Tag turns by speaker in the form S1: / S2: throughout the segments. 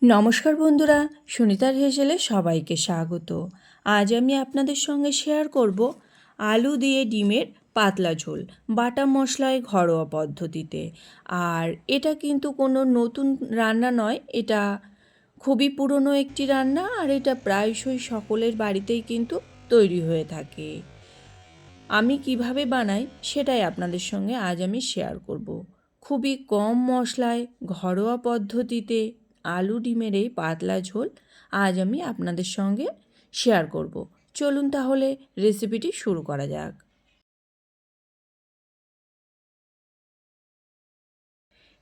S1: নমস্কার বন্ধুরা, সুনিতার হেসেলে সবাইকে স্বাগত। আজ আমি আপনাদের সঙ্গে শেয়ার করব আলু দিয়ে ডিমের পাতলা ঝোল বাটা মশলায় ঘরোয়া পদ্ধতিতে। আর এটা কিন্তু কোনো নতুন রান্না নয়, এটা খুবই পুরনো একটি রান্না, আর এটা প্রায়শই সকলের বাড়িতেই কিন্তু তৈরি হয়ে থাকে। আমি কিভাবে বানাই সেটাই আপনাদের সঙ্গে আজ আমি শেয়ার করব। খুবই কম মশলায় ঘরোয়া পদ্ধতিতে আলু ডিমের এই পাতলা ঝোল আজ আমি আপনাদের সঙ্গে শেয়ার করব। চলুন তাহলে রেসিপিটি শুরু করা যাক।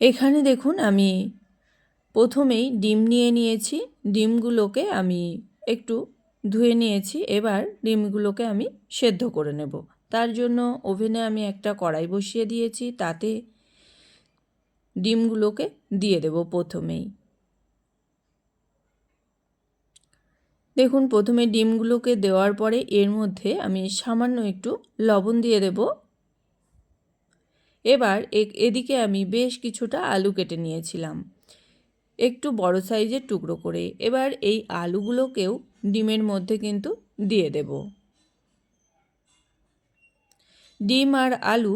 S1: এখানে দেখুন, আমি প্রথমেই ডিম নিয়ে নিয়েছি। ডিমগুলোকে আমি একটু ধুয়ে নিয়েছি। এবার ডিমগুলোকে আমি সেদ্ধ করে নেব। তার জন্য ওভেনে আমি একটা কড়াই বসিয়ে দিয়েছি, তাতে ডিমগুলোকে দিয়ে দেব প্রথমেই। দেখুন, প্রথমে ডিমগুলোকে দেওয়ার পরে এর মধ্যে আমি সামান্য একটু লবণ দিয়ে দেব। এবার এদিকে আমি বেশ কিছুটা আলু কেটে নিয়েছিলাম, একটু বড় সাইজের টুকরো করে। এবার এই আলুগুলোকেও ডিমের মধ্যে কিন্তু দিয়ে দেব। ডিম আর আলু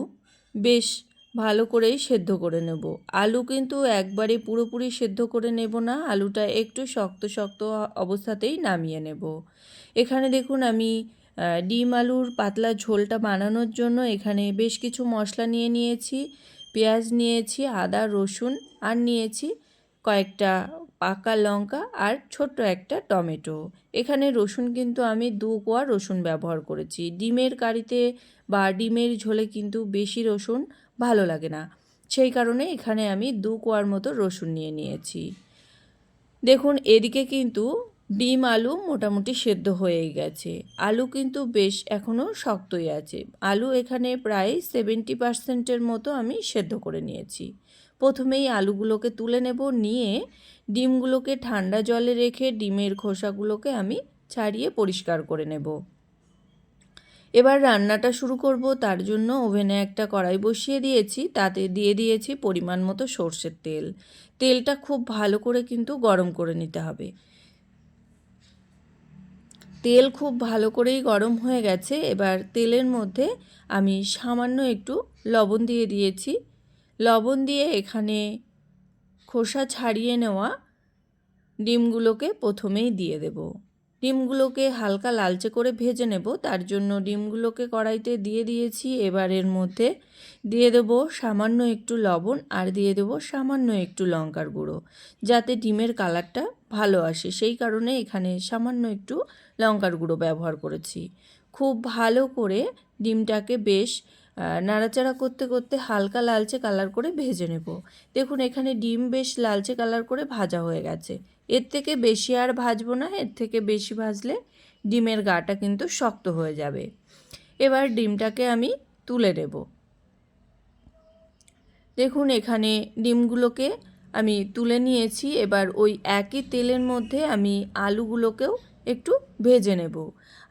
S1: বেশ ভালো করেই সেদ্ধ করে নেব। আলু কিন্তু একবারে পুরোপুরি সেদ্ধ করে নেব না, আলুটা একটু শক্ত শক্ত অবস্থাতেই নামিয়ে নেব। এখানে দেখুন, আমি ডিম আলুর পাতলা ঝোলটা বানানোর জন্য এখানে বেশ কিছু মশলা নিয়ে নিয়েছি। পেঁয়াজ নিয়েছি, আদা রসুন, আর নিয়েছি কয়েকটা পাকা লঙ্কা আর ছোট্ট একটা টমেটো। এখানে রসুন কিন্তু আমি 2 কোয়া রসুন ব্যবহার করেছি। ডিমের কারিতে বা ডিমের ঝোলে কিন্তু বেশি রসুন ভালো লাগে না, সেই কারণে এখানে আমি 2 কোয়ার মতো রসুন নিয়ে নিয়েছি। দেখুন, এদিকে কিন্তু ডিম আলু মোটামুটি সেদ্ধ হয়েই গেছে। আলু কিন্তু বেশ এখনও শক্তই আছে। আলু এখানে প্রায় 70% মতো আমি সেদ্ধ করে নিয়েছি। প্রথমেই আলুগুলোকে তুলে নেব, নিয়ে ডিমগুলোকে ঠান্ডা জলে রেখে ডিমের খোসাগুলোকে আমি ছাড়িয়ে পরিষ্কার করে নেব। এবার রান্নাটা শুরু করব। তার জন্য ওভেনে একটা কড়াই বসিয়ে দিয়েছি, তাতে দিয়ে দিয়েছি পরিমাণ মতো সর্ষের তেল। তেলটা খুব ভালো করে কিন্তু গরম করে নিতে হবে। তেল খুব ভালো করেই গরম হয়ে গেছে। এবার তেলের মধ্যে আমি সামান্য একটু লবণ দিয়ে দিয়েছি। লবণ দিয়ে এখানে খোসা ছাড়িয়ে নেওয়া ডিমগুলোকে প্রথমেই দিয়ে দেব। ডিমগুলোকে হালকা লালচে করে ভেজে নেব, তার জন্য ডিমগুলোকে কড়াইতে দিয়ে দিয়েছি। এবার এর মধ্যে দিয়ে দেব সামান্য একটু লবণ, আর দিয়ে দেব সামান্য একটু লঙ্কার গুঁড়ো, যাতে ডিমের কালারটা ভালো আসে, সেই কারণে এখানে সামান্য একটু লঙ্কার গুঁড়ো ব্যবহার করেছি। খুব ভালো করে ডিমটাকে বেশ নাড়াচাড়া করতে করতে হালকা লালচে কালার করে ভেজে নেব। দেখুন, এখানে ডিম বেশ লালচে কালার করে ভাজা হয়ে গেছে। এর থেকে বেশি আর ভাজবো না, এর থেকে বেশি ভাজলে ডিমের গাটা কিন্তু শক্ত হয়ে যাবে। এবার ডিমটাকে আমি তুলে নেব। দেখুন, এখানে ডিমগুলোকে আমি তুলে নিয়েছি। এবার ওই একই তেলের মধ্যে আমি আলুগুলোকেও একটু ভেজে নেব।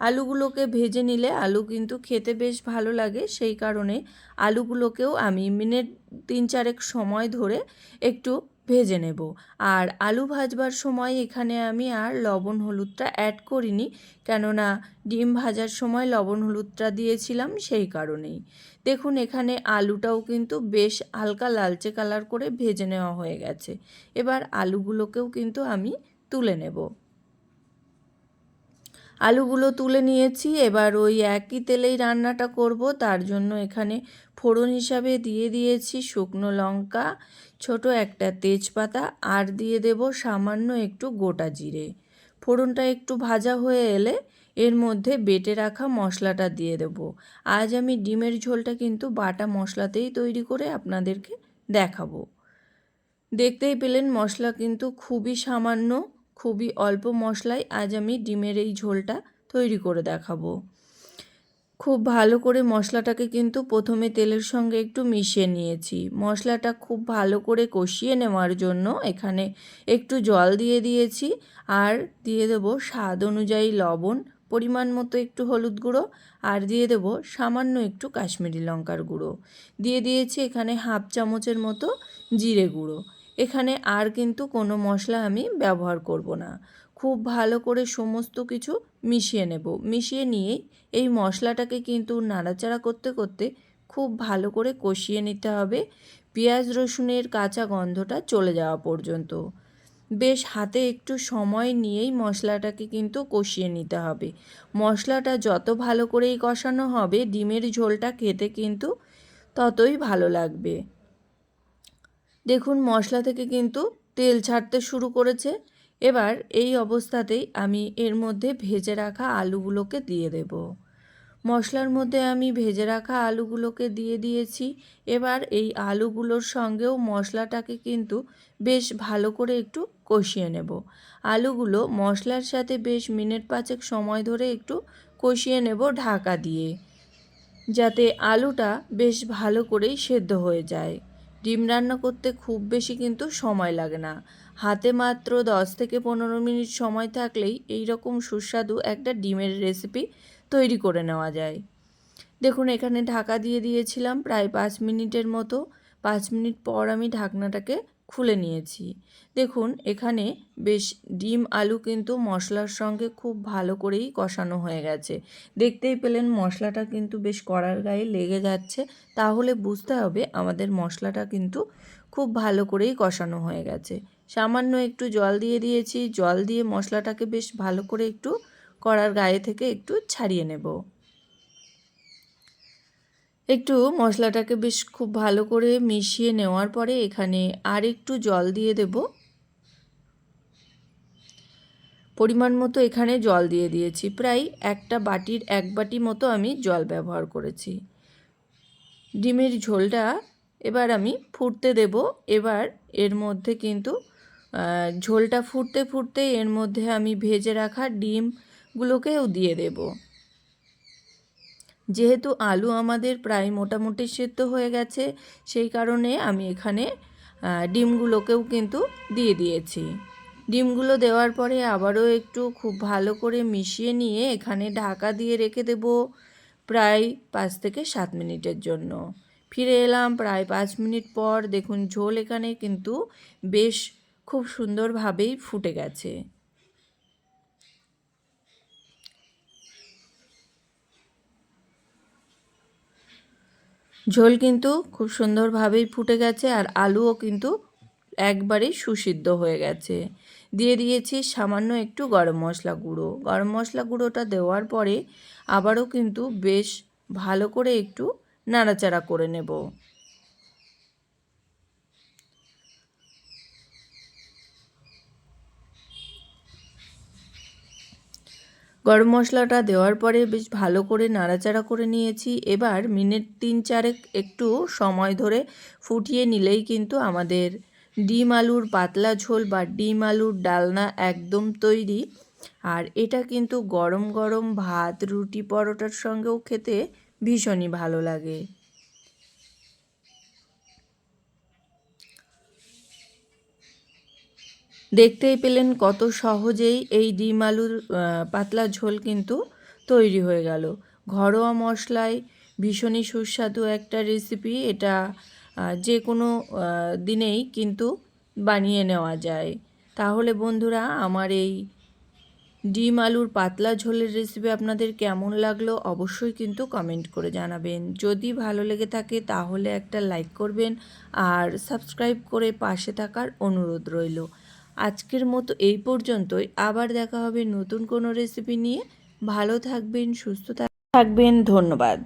S1: আলুগুলোকে ভেজে নিলে আলু কিন্তু খেতে বেশ ভালো লাগে, সেই কারণে আলুগুলোকেও আমি মিনিট 3-4 সময় ধরে একটু ভেজে নেব। আর আলু ভাজবার সময় এখানে আমি আর লবণ হলুদটা অ্যাড করিনি, কেননা ডিম ভাজার সময় লবণ হলুদটা দিয়েছিলাম, সেই কারণেই। দেখুন, এখানে আলুটাও কিন্তু বেশ হালকা লালচে কালার করে ভেজে নেওয়া হয়ে গেছে। এবার আলুগুলোকেও কিন্তু আমি তুলে নেব। আলুগুলো তুলে নিয়েছি। এবার ওই একই তেলেই রান্নাটা করব, তার জন্য এখানে ফোড়ন হিসাবে দিয়ে দিয়েছি শুকনো লঙ্কা, ছোট একটা তেজপাতা, আর দিয়ে দেব সামান্য একটু গোটা জিরে। ফোড়নটা একটু ভাজা হয়ে এলে এর মধ্যে বেটে রাখা মশলাটা দিয়ে দেব। আজ আমি ডিমের ঝোলটা কিন্তু বাটা মশলাতেই তৈরি করে আপনাদেরকে দেখাবো। দেখতেই পেলেন, মশলা কিন্তু খুবই সামান্য, খুবই অল্প মশলায় আজ আমি ডিমের এই ঝোলটা তৈরি করে দেখাবো। খুব ভালো করে মশলাটাকে কিন্তু প্রথমে তেলের সঙ্গে একটু মিশিয়ে নিয়েছি। মশলাটা খুব ভালো করে কষিয়ে নেওয়ার জন্য এখানে একটু জল দিয়ে দিয়েছি, আর দিয়ে দেবো স্বাদ অনুযায়ী লবণ, পরিমাণ মতো একটু হলুদ গুঁড়ো, আর দিয়ে দেবো সামান্য একটু কাশ্মীরি লঙ্কার গুঁড়ো। দিয়ে দিয়েছি এখানে 1/2 চামচের মতো জিরে গুঁড়ো। এখানে আর কিন্তু কোনো মশলা আমি ব্যবহার করব না। খুব ভালো করে সমস্ত কিছু মিশিয়ে নেব। মিশিয়ে নিয়ে এই মশলাটাকে কিন্তু নাড়াচাড়া করতে করতে খুব ভালো করে কষিয়ে নিতে হবে, পেঁয়াজ রসুনের কাঁচা গন্ধটা চলে যাওয়া পর্যন্ত। বেশ হাতে একটু সময় নিয়েই মশলাটাকে কিন্তু কষিয়ে নিতে হবে। মশলাটা যত ভালো করেই কষানো হবে, ডিমের ঝোলটা খেতে কিন্তু ততই ভালো লাগবে। দেখুন মশলা থেকে কিন্তু তেল ছাড়তে শুরু করেছে। এবার এই অবস্থাতেই আমি এর মধ্যে ভেজে রাখা আলুগুলোকে দিয়ে দেব। মশলার মধ্যে আমি ভেজে রাখা আলুগুলোকে দিয়ে দিয়েছি। এবার এই আলুগুলোর সঙ্গেও মশলাটাকে কিন্তু বেশ ভালো করে একটু কষিয়ে নেব। আলুগুলো মশলার সাথে বেশ মিনিট 5 সময় ধরে একটু কষিয়ে নেব ঢাকা দিয়ে, যাতে আলুটা বেশ ভালো করেই সেদ্ধ হয়ে যায়। ডিম রান্না করতে খুব বেশি কিন্তু সময় লাগে না। হাতে মাত্র 10 থেকে 15 মিনিট সময় থাকলেই এই রকম সুস্বাদু একটা ডিমের রেসিপি তৈরি করে নেওয়া যায়। দেখুন এখানে ঢাকা দিয়ে দিয়েছিলাম প্রায় 5 মিনিটের মতো। 5 মিনিট পর আমি ঢাকনাটাকে খুলে নিয়েছি। দেখুন এখানে বেশ ডিম আলু কিন্তু মশলার সঙ্গে খুব ভালো করেই কষানো হয়ে গেছে। দেখতেই পেলেন মশলাটা কিন্তু বেশ কড়ার গায়ে লেগে যাচ্ছে, তাহলে বুঝতে হবে আমাদের মশলাটা কিন্তু খুব ভালো করেই কষানো হয়ে গেছে। সামান্য একটু জল দিয়ে দিয়েছি। জল দিয়ে মশলাটাকে বেশ ভালো করে একটু কড়ার গায়ে থেকে একটু ছাড়িয়ে নেব। একটু মশলাটাকে বেশ খুব ভালো করে মিশিয়ে নেওয়ার পরে এখানে আর একটু জল দিয়ে দেব। পরিমাণ মতো এখানে জল দিয়ে দিয়েছি, প্রায় একটা বাটির 1 বাটি মতো আমি জল ব্যবহার করেছি। ডিমের ঝোলটা এবার আমি ফুটতে দেব। এবার এর মধ্যে কিন্তু ঝোলটা ফুটতে ফুটতে এর মধ্যে আমি ভেজে রাখা ডিমগুলোকেও দিয়ে দেব। যেহেতু আলু আমাদের প্রায় মোটামুটি সেদ্ধ হয়ে গেছে, সেই কারণে আমি এখানে ডিমগুলোকেও কিন্তু দিয়ে দিয়েছি। ডিমগুলো দেওয়ার পরে আবারও একটু খুব ভালো করে মিশিয়ে নিয়ে এখানে ঢাকা দিয়ে রেখে দেব প্রায় 5 থেকে 7 মিনিটের জন্য। ফিরে এলাম প্রায় 5 মিনিট পর। দেখুন ঝোল এখানে কিন্তু বেশ খুব সুন্দরভাবেই ফুটে গেছে। ঝোল কিন্তু খুব সুন্দরভাবেই ফুটে গেছে আর আলুও কিন্তু একবারেই সুসিদ্ধ হয়ে গেছে। দিয়ে দিয়েছি সামান্য একটু গরম মশলা গুঁড়ো। গরম মশলা গুঁড়োটা দেওয়ার পরে আবারও কিন্তু বেশ ভালো করে একটু নাড়াচাড়া করে নেব। গরম মশলাটা দেওয়ার পরে বেশ ভালো করে নাড়াচাড়া করে নিয়েছি। এবার মিনিট 3-4 একটু সময় ধরে ফুটিয়ে নিলেই কিন্তু আমাদের ডিম আলুর পাতলা ঝোল বা ডিম আলুর ডালনা একদম তৈরি। আর এটা কিন্তু গরম গরম ভাত, রুটি, পরোটার সঙ্গেও খেতে ভীষণই ভালো লাগে। দেখতেই পেলেন কত সহজেই এই ডিম আলুর পাতলা ঝোল কিন্তু তৈরি হয়ে গেল। ঘরোয়া মশলায় ভীষণই সুস্বাদু একটা রেসিপি। এটা যে কোনো দিনেই কিন্তু বানিয়ে নেওয়া যায়। তাহলে বন্ধুরা আমার এই ডিম আলুর পাতলা ঝোলের রেসিপি আপনাদের কেমন লাগলো অবশ্যই কিন্তু কমেন্ট করে জানাবেন। যদি ভালো লেগে থাকে তাহলে একটা লাইক করবেন আর সাবস্ক্রাইব করে পাশে থাকার অনুরোধ রইল। আজকের মতো এই পর্যন্তই। আবার দেখা হবে নতুন কোনো রেসিপি নিয়ে। ভালো থাকবেন, সুস্থ থাকবেন। ধন্যবাদ।